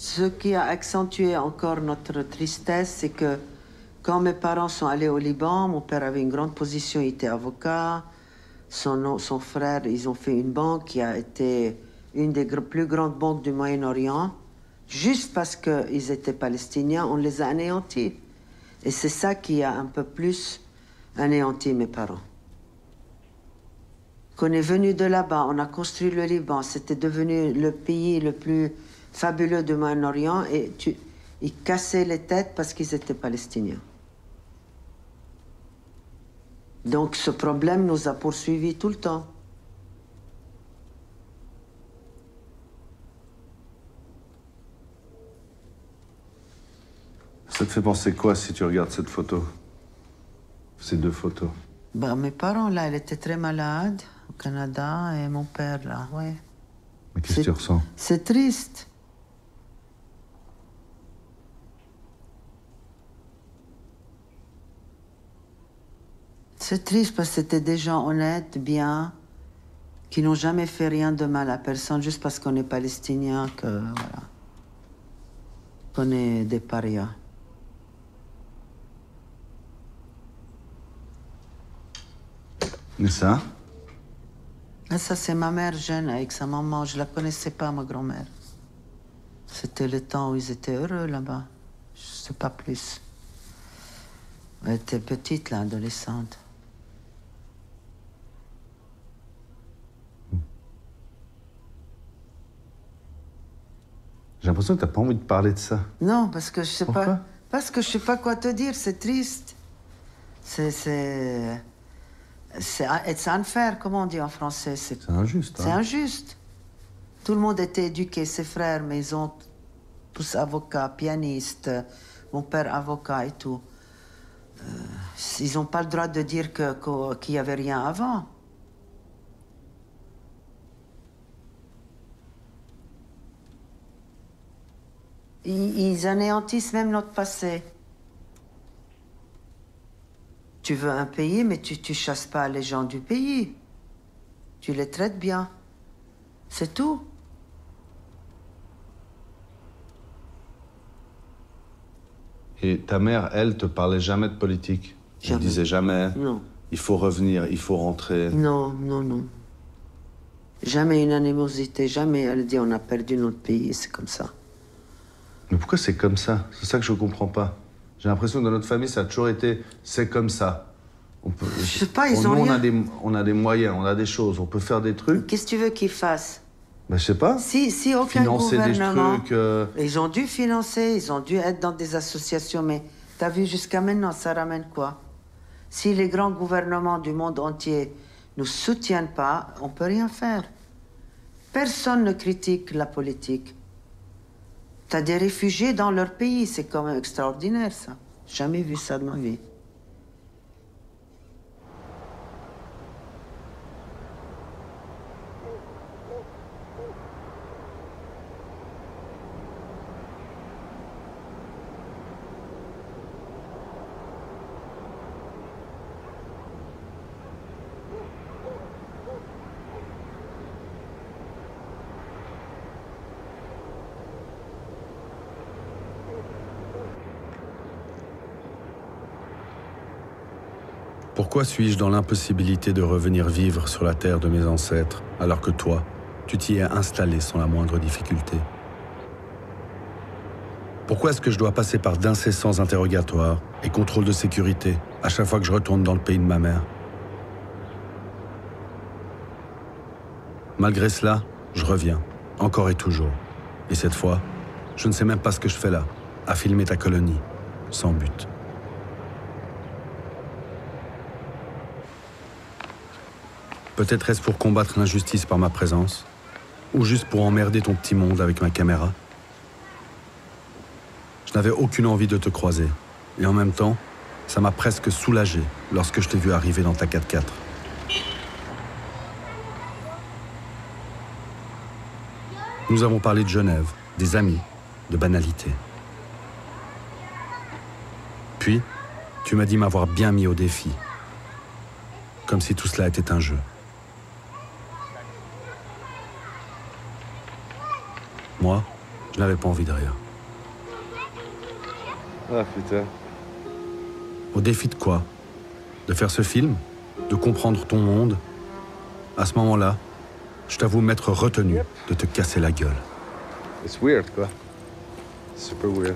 Ce qui a accentué encore notre tristesse, c'est que quand mes parents sont allés au Liban, mon père avait une grande position, il était avocat. Son frère, ils ont fait une banque qui a été une des plus grandes banques du Moyen-Orient. Juste parce qu'ils étaient palestiniens, on les a anéantis. Et c'est ça qui a un peu plus anéanti mes parents. Quand on est venu de là-bas, on a construit le Liban, c'était devenu le pays le plus fabuleux du Moyen-Orient, et ils cassaient les têtes parce qu'ils étaient palestiniens. Donc ce problème nous a poursuivis tout le temps. Ça te fait penser quoi si tu regardes cette photo? Ces deux photos. Ben, mes parents, là, ils étaient très malades au Canada, et mon père, là, ouais. Mais qu'est-ce que tu ressens? C'est triste. C'est triste parce que c'était des gens honnêtes, bien, qui n'ont jamais fait rien de mal à personne, juste parce qu'on est palestinien, voilà, qu'on est des parias. Et ça? Et ça, c'est ma mère jeune avec sa maman. Je la connaissais pas, ma grand-mère. C'était le temps où ils étaient heureux là-bas. Je sais pas plus. Elle était petite, là, adolescente. J'ai l'impression que t'as pas envie de parler de ça. Non, parce que je sais Pourquoi? pas. Parce que je sais pas quoi te dire. C'est triste. It's unfair, comment on dit en français? C'est injuste. C'est injuste. Tout le monde était éduqué, ses frères, mais ils ont tous avocats, pianistes, mon père avocat et tout. Ils n'ont pas le droit de dire qu'il n'y avait rien avant. Ils anéantissent même notre passé. Tu veux un pays, mais tu chasses pas les gens du pays. Tu les traites bien. C'est tout. Et ta mère, elle, te parlait jamais de politique? Elle disait jamais, non. Il faut revenir, il faut rentrer. Non, non, non. Jamais une animosité, jamais elle dit on a perdu notre pays, c'est comme ça. Mais pourquoi c'est comme ça? C'est ça que je comprends pas. J'ai l'impression que dans notre famille, ça a toujours été c'est comme ça. Je sais pas, ils ont rien. On a des moyens, on a des choses, on peut faire des trucs. Qu'est-ce que tu veux qu'ils fassent? Ben, je sais pas. Si aucun financer gouvernement... des trucs... Ils ont dû financer, ils ont dû être dans des associations, mais t'as vu jusqu'à maintenant, ça ramène quoi? Si les grands gouvernements du monde entier nous soutiennent pas, on peut rien faire. Personne ne critique la politique. T'as des réfugiés dans leur pays, c'est quand même extraordinaire, ça. Jamais vu ça de ma vie. Pourquoi suis-je dans l'impossibilité de revenir vivre sur la terre de mes ancêtres, alors que toi, tu t'y es installé sans la moindre difficulté? Pourquoi est-ce que je dois passer par d'incessants interrogatoires et contrôles de sécurité à chaque fois que je retourne dans le pays de ma mère? Malgré cela, je reviens, encore et toujours. Et cette fois, je ne sais même pas ce que je fais là, à filmer ta colonie, sans but. Peut-être est-ce pour combattre l'injustice par ma présence, ou juste pour emmerder ton petit monde avec ma caméra. Je n'avais aucune envie de te croiser, et en même temps, ça m'a presque soulagé lorsque je t'ai vu arriver dans ta 4x4. Nous avons parlé de Genève, des amis, de banalités. Puis, tu m'as dit m'avoir bien mis au défi, comme si tout cela était un jeu. Moi, Je n'avais pas envie de rien. Ah putain. Au défi de quoi? De faire ce film? De comprendre ton monde? À ce moment-là, je t'avoue m'être retenu de te casser la gueule. It's weird, quoi. Super weird.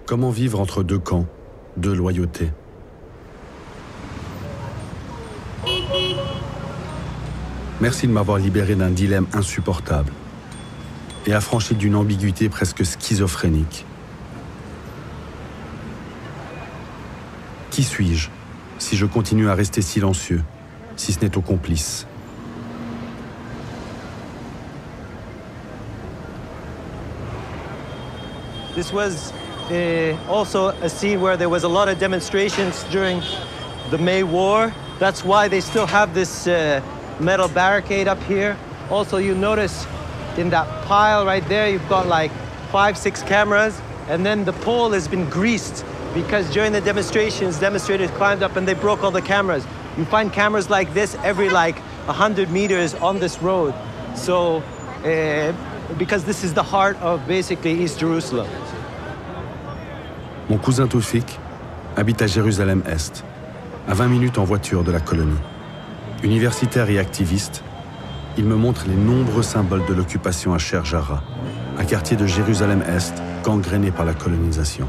Comment vivre entre deux camps, deux loyautés? Merci de m'avoir libéré d'un dilemme insupportable et affranchi d'une ambiguïté presque schizophrénique. Qui suis-je si je continue à rester silencieux, si ce n'est au complice? This was also a scene where there was a lot of demonstrations during the May War. That's why they still have this metal barricade up here. Also, you notice in that pile right there, you've got like 5, 6 cameras, and then the pole has been greased because during the demonstrations, demonstrators climbed up and they broke all the cameras. You find cameras like this every like 100 meters on this road. So, because this is the heart of basically East Jerusalem. Mon cousin Toufik habite à Jérusalem-Est, à 20 minutes en voiture de la colonie. Universitaire et activiste, il me montre les nombreux symboles de l'occupation à Sher Jara, un quartier de Jérusalem-Est gangréné par la colonisation.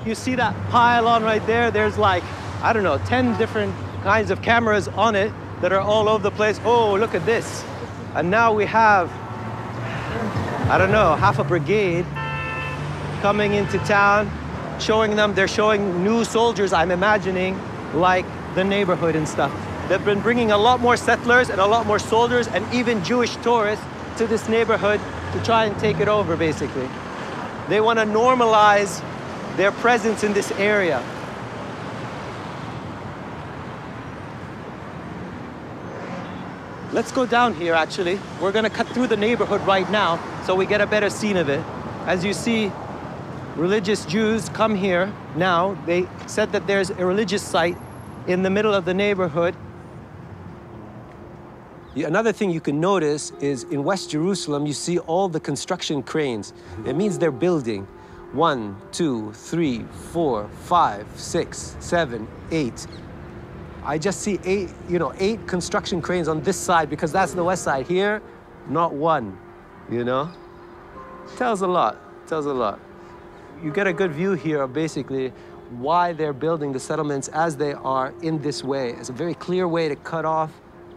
You see that pylon right there? There's like, I don't know, 10 different kinds of cameras on it that are all over the place. Oh, look at this. And now we have, I don't know, half a brigade coming into town, showing them, they're showing new soldiers, I'm imagining, like the neighborhood and stuff. They've been bringing a lot more settlers and a lot more soldiers and even Jewish tourists to this neighborhood to try and take it over, basically. They want to normalize their presence in this area. Let's go down here, actually. We're going to cut through the neighborhood right now so we get a better scene of it. As you see, religious Jews come here now. They said that there's a religious site in the middle of the neighborhood. Another thing you can notice is in West Jerusalem, you see all the construction cranes. It means they're building 1, 2, 3, 4, 5, 6, 7, 8. I just see 8 construction cranes on this side because that's the west side. Here, not one, you know? Tells a lot, tells a lot. You get a good view here of basically why they're building the settlements as they are in this way. It's a very clear way to cut off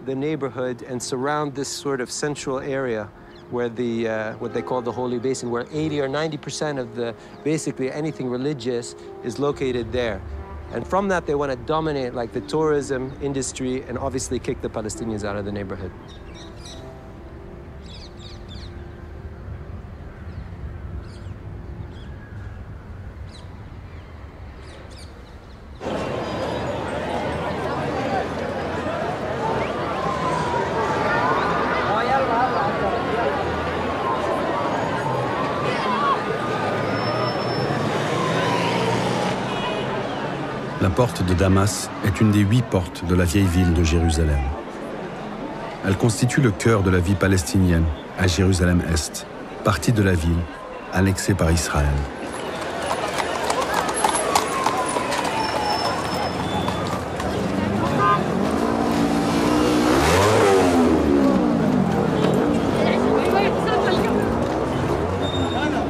the neighborhood and surround this sort of central area where the, what they call the Holy Basin, where 80 or 90% of the, basically anything religious is located there. And from that, they want to dominate like the tourism industry and obviously kick the Palestinians out of the neighborhood. La porte de Damas est une des 8 portes de la vieille ville de Jérusalem. Elle constitue le cœur de la vie palestinienne à Jérusalem-Est, partie de la ville annexée par Israël.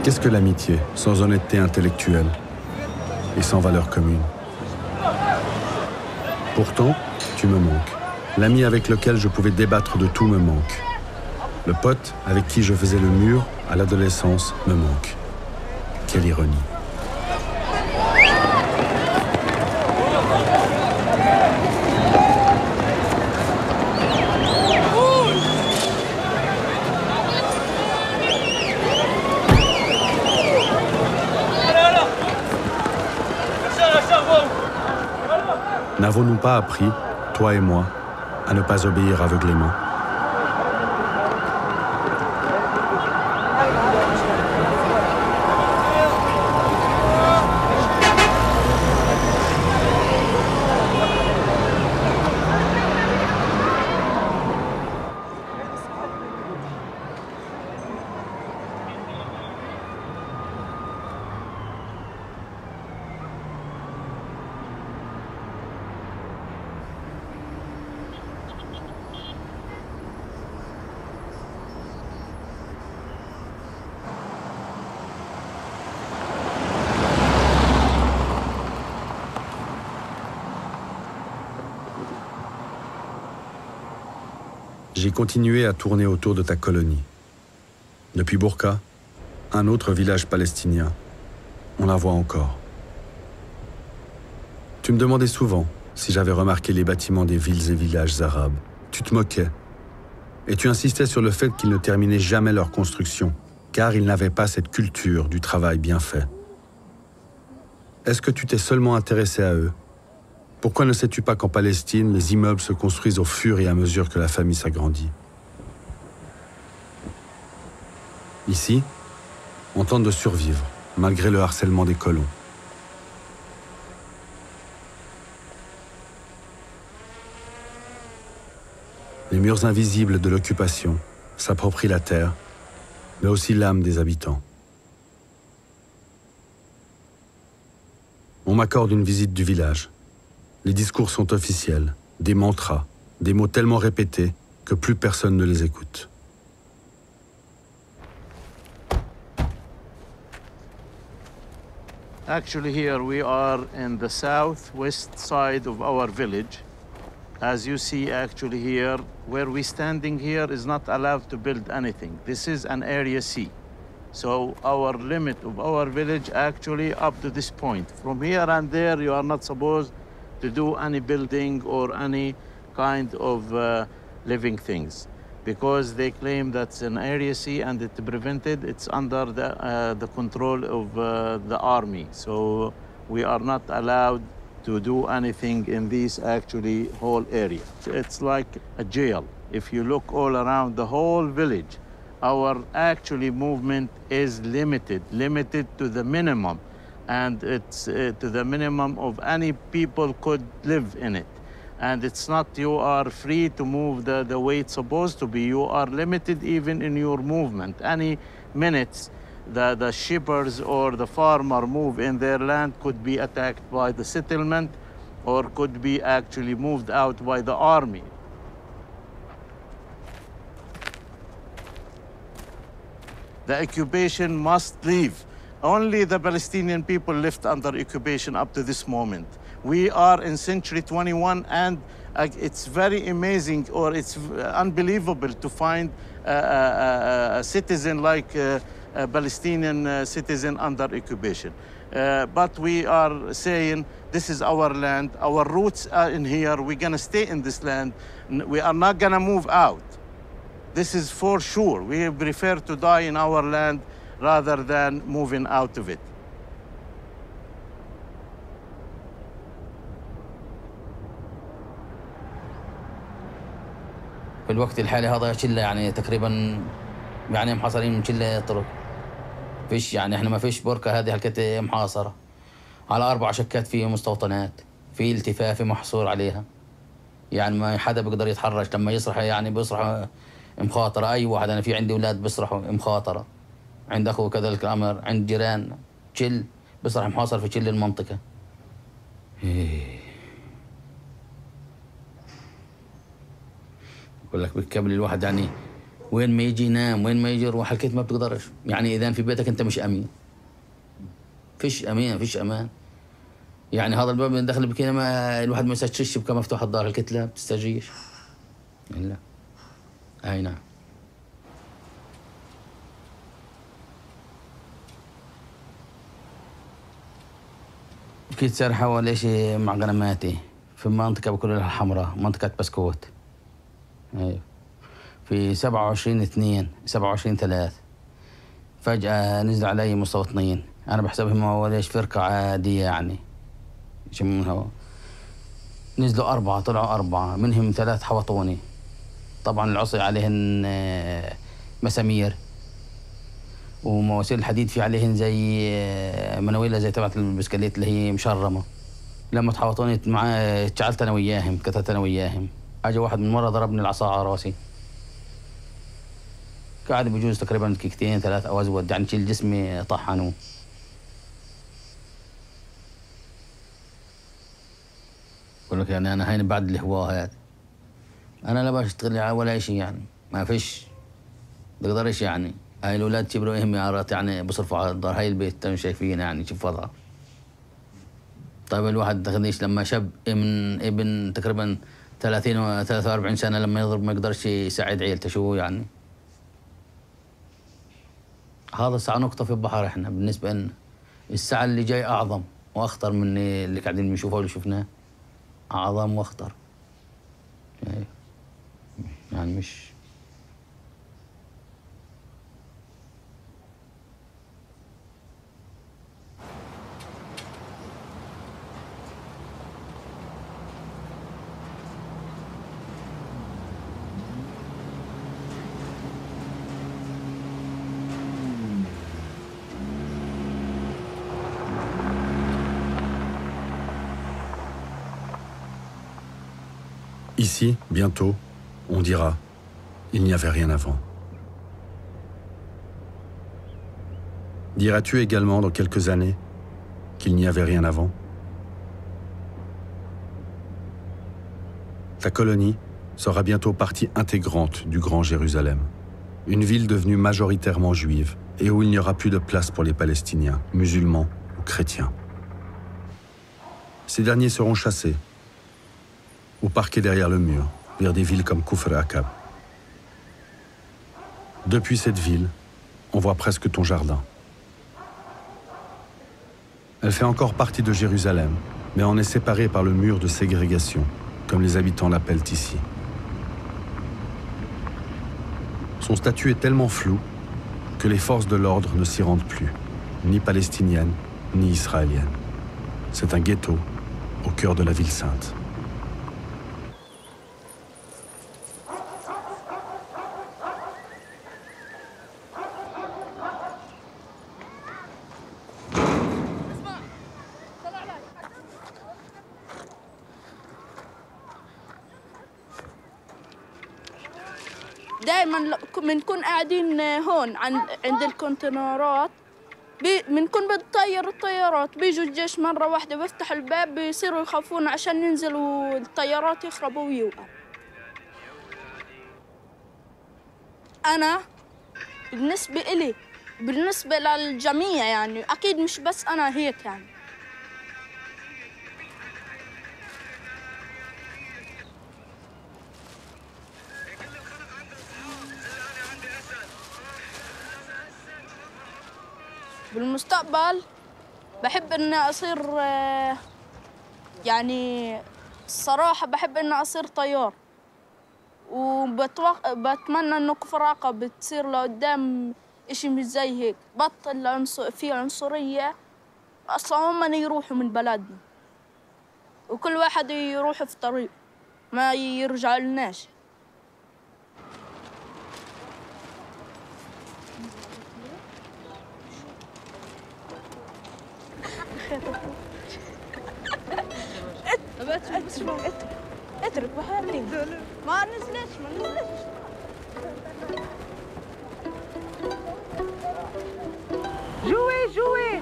Qu'est-ce que l'amitié sans honnêteté intellectuelle et sans valeur commune? Pourtant, tu me manques. L'ami avec lequel je pouvais débattre de tout me manque. Le pote avec qui je faisais le mur à l'adolescence me manque. Quelle ironie. N'avons-nous pas appris, toi et moi, à ne pas obéir aveuglément? J'ai continué à tourner autour de ta colonie. Depuis Bourka, un autre village palestinien, on la voit encore. Tu me demandais souvent si j'avais remarqué les bâtiments des villes et villages arabes. Tu te moquais. Et tu insistais sur le fait qu'ils ne terminaient jamais leur construction, car ils n'avaient pas cette culture du travail bien fait. Est-ce que tu t'es seulement intéressé à eux? Pourquoi ne sais-tu pas qu'en Palestine, les immeubles se construisent au fur et à mesure que la famille s'agrandit? Ici, on tente de survivre, malgré le harcèlement des colons. Les murs invisibles de l'occupation s'approprient la terre, mais aussi l'âme des habitants. On m'accorde une visite du village. Les discours sont officiels, des mantras, des mots tellement répétés que plus personne ne les écoute. Actually, here we are in the southwest side of our village. As you see, actually here, where we're standing here is not allowed to build anything. This is an Area C. So our limit of our village actually up to this point. From here and there, you are not supposed to do any building or any kind of living things, because they claim that's an Area C and it's prevented. It's under the control of the army. So we are not allowed to do anything in this actually whole area. It's like a jail. If you look all around the whole village, our actually movement is limited to the minimum. And it's to the minimum of any people could live in it. And it's not you are free to move the way it's supposed to be. You are limited even in your movement. Any minutes the shepherds or the farmer move in their land could be attacked by the settlement or could be actually moved out by the army. The occupation must leave. Only the Palestinian people left under occupation up to this moment. We are in century 21 and it's very amazing or it's unbelievable to find a citizen like a Palestinian citizen under occupation. But we are saying this is our land, our roots are in here, we're gonna stay in this land, we are not gonna move out. This is for sure. We prefer to die in our land rather than moving out of it. في الوقت الحالي هذا شلة يعني تقريبا يعني محاصرين من شلة طرق. فيش يعني احنا ما فيش بركة هذه هالكت محاصرة. على 4 شكات في مستوطنات، في التفاف محصور عليها. يعني ما حدا بيقدر يتحرش لما يصرح يعني بيصرح مخاطرة. أي واحد أنا في عندي أولاد بيصرحوا مخاطرة. عند أخوه كذلك الأمر، عند جيران شل بيصرح محاصر في شل المنطقة. بقول لك بالكامل الواحد يعني وين ما يجي ينام، وين ما يجي يروح الكيت ما بتقدرش. يعني إذا في بيتك أنت مش أمين. فيش أمان. يعني هذا الباب من داخل بكذا ما الواحد ما يستجيش الشبكه مفتوحه الظهر الكتله بتستجيش. لا اي نعم. بكيت صار حوالي شيء مع غنماتي في منطقه بقول لها الحمراء، منطقه بسكوت. ايوه في 27/2 فجأة نزلوا علي مستوطنين، أنا بحسبهم أول فرقة عادية يعني. يشمونها نزلوا 4 طلعوا 4، منهم 3 حوطوني. طبعا العصي عليهن مسامير ومواسير الحديد في عليهن زي مناويلها زي تبعت البسكليت اللي هي مشرمة. لما تحوطوني اتشعلت أنا وياهم، كتلت أنا وياهم. أجا واحد من مرة ضربني العصا على راسي. قاعد بجوز تقريبا دقيقتين 3 أو أزود، يعني شيل جسمي طحنوه. بقول لك يعني أنا هين بعد الهواء هذا أنا لا بشتغل ولا شيء، يعني ما فيش بقدرش. يعني هاي الأولاد كبروا إهم يارات، يعني بصرفوا على الدار. هاي البيت تم شايفين يعني شوف وضعه. طيب الواحد تاخذنيش لما شاب ابن تقريبا 30 و 43 سنة لما يضرب ما يقدرش يساعد عيلته، شو يعني؟ هذا الساعة نقطة في البحر. احنا بالنسبة لنا الساعة اللي جاي أعظم وأخطر من اللي قاعدين بنشوفه واللي شفناه. أعظم وأخطر. يعني مش Ici, bientôt, on dira, il n'y avait rien avant. Diras-tu également dans quelques années qu'il n'y avait rien avant? Ta colonie sera bientôt partie intégrante du Grand Jérusalem, une ville devenue majoritairement juive et où il n'y aura plus de place pour les Palestiniens, musulmans ou chrétiens. Ces derniers seront chassés ou parqués derrière le mur, vers des villes comme Kufr Aqab. Depuis cette ville, on voit presque ton jardin. Elle fait encore partie de Jérusalem, mais on est séparé par le mur de ségrégation, comme les habitants l'appellent ici. Son statut est tellement flou que les forces de l'ordre ne s'y rendent plus, ni palestiniennes, ni israéliennes. C'est un ghetto au cœur de la ville sainte. دائما بنكون قاعدين هون عند الكونتينرات بنكون بنطير الطيارات، بيجوا الجيش مرة واحدة بيفتح الباب بيصيروا يخافون عشان ينزلوا الطيارات يخربوا ويوقعوا. أنا بالنسبة إلي بالنسبة للجميع يعني أكيد مش بس أنا هيك يعني. بالمستقبل بحب إني أصير يعني الصراحة بحب إني أصير طيار، وبتمنى إنه كفر عقب بتصير لقدام إشي مش زي هيك، بطل في عنصرية أصلاً هم يروحوا من بلدنا وكل واحد يروح في طريق ما يرجع لناش. اترك بحالي ما نزلتش جوي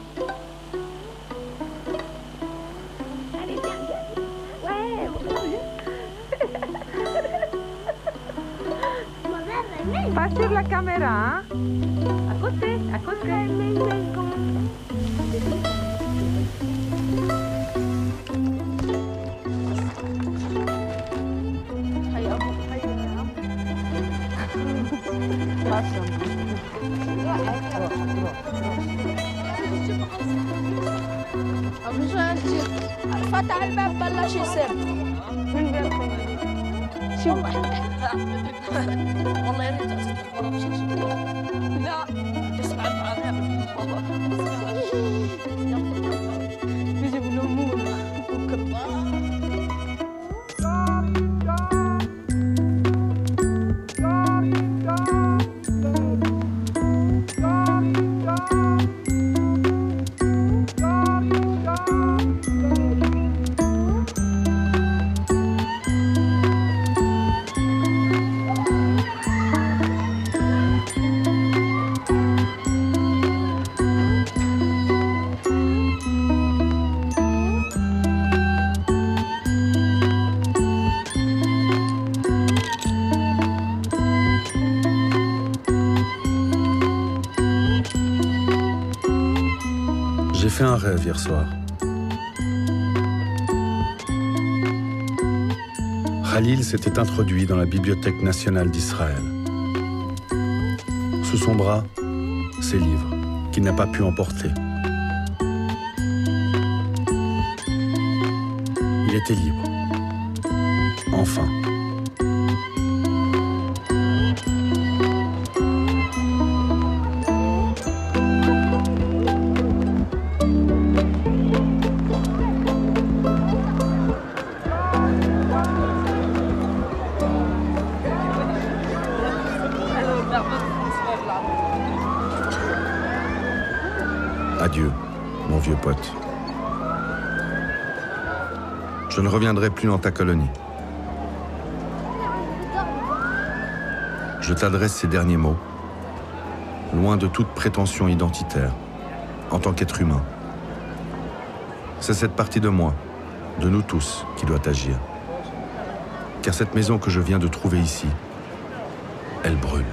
Pas sur la caméra, hein? À côté. فتح الباب بلش يسب. من بينكم؟ شو؟ والله يا ريت استغفر لا تسمع العذاب. يجب نمونا J'ai fait un rêve hier soir. Khalil s'était introduit dans la Bibliothèque nationale d'Israël. Sous son bras, ses livres, qu'il n'a pas pu emporter. Il était libre. Enfin. Adieu, mon vieux pote. Je ne reviendrai plus dans ta colonie. Je t'adresse ces derniers mots, loin de toute prétention identitaire, en tant qu'être humain. C'est cette partie de moi, de nous tous, qui doit agir. Car cette maison que je viens de trouver ici, elle brûle.